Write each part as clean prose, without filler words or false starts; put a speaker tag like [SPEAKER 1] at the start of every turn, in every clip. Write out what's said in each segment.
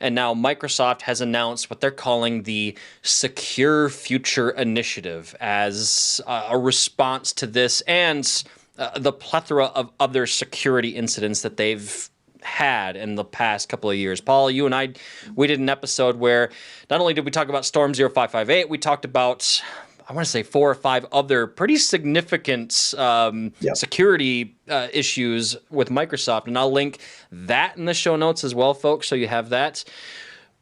[SPEAKER 1] And now Microsoft has announced what they're calling the Secure Future Initiative as a response to this and the plethora of other security incidents that they've had in the past couple of years. Paul, you and I, we did an episode where not only did we talk about Storm 0558, we talked about, I want to say 4 or 5 other pretty significant security issues with Microsoft. And I'll link that in the show notes as well, folks, so you have that.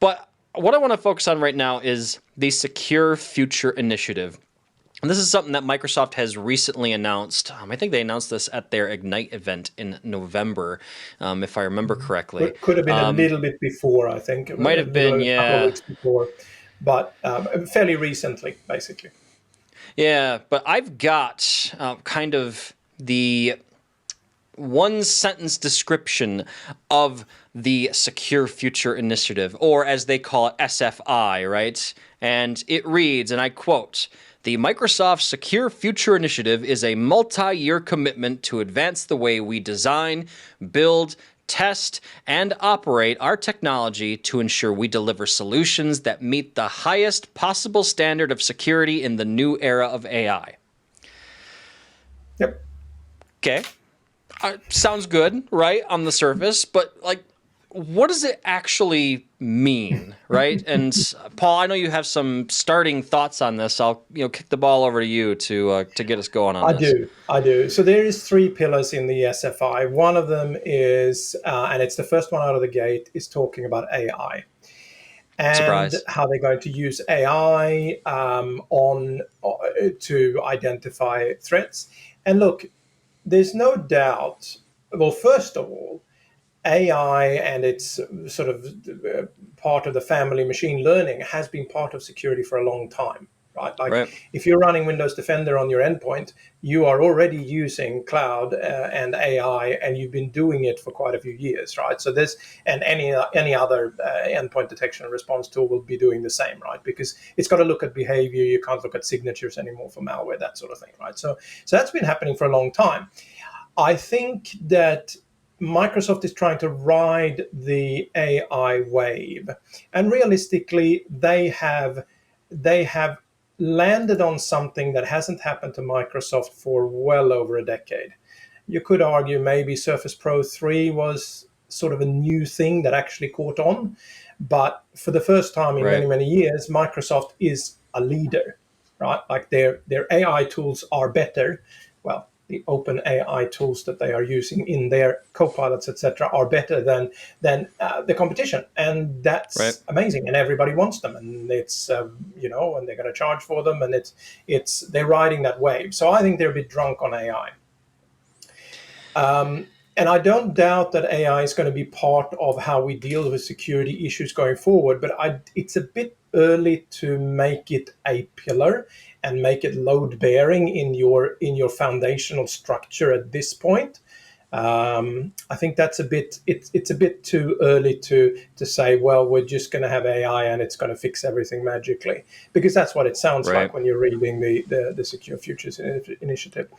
[SPEAKER 1] But what I want to focus on right now is the Secure Future Initiative. And this is something that Microsoft has recently announced. I think they announced this at their Ignite event in November, if I remember correctly.
[SPEAKER 2] Could have been a little bit before, I think.
[SPEAKER 1] Might have been,
[SPEAKER 2] a couple of weeks before, but fairly recently, basically.
[SPEAKER 1] Yeah, but I've got kind of the one-sentence description of the Secure Future Initiative, or as they call it, SFI, right? And it reads, and I quote, "The Microsoft Secure Future Initiative is a multi-year commitment to advance the way we design, build, test, and operate our technology to ensure we deliver solutions that meet the highest possible standard of security in the new era of AI."
[SPEAKER 2] Yep.
[SPEAKER 1] Okay. Sounds good, right, on the surface, but like, what does it actually mean, right? And Paul, I know you have some starting thoughts on this. I'll kick the ball over to you to get us going on this.
[SPEAKER 2] I do. So there is 3 pillars in the SFI. One of them is, and it's the first one out of the gate, is talking about AI and
[SPEAKER 1] Surprise.
[SPEAKER 2] how they're going to use AI to identify threats. And look, there's no doubt. Well, first of all, AI and its sort of part of the family machine learning has been part of security for a long time, right? Like if you're running Windows Defender on your endpoint, you are already using cloud and AI, and you've been doing it for quite a few years, right? So this and any other endpoint detection and response tool will be doing the same, right? Because it's got to look at behavior. You can't look at signatures anymore for malware, that sort of thing, right? So that's been happening for a long time. I think that Microsoft is trying to ride the AI wave, and realistically, they have landed on something that hasn't happened to Microsoft for well over a decade. You could argue maybe Surface Pro 3 was sort of a new thing that actually caught on, but for the first time in many years, Microsoft is a leader, right? Like their AI tools are better. Well, the open AI tools that they are using in their copilots, etc., are better than the competition, and that's amazing. And everybody wants them, and it's and they're going to charge for them, and they're riding that wave. So I think they're a bit drunk on AI, and I don't doubt that AI is going to be part of how we deal with security issues going forward. But it's a bit early to make it a pillar and make it load bearing in your foundational structure at this point. I think that's it's a bit too early to say, well, we're just going to have AI and it's going to fix everything magically, because that's what it sounds like when you're reading the Secure Futures Initiative.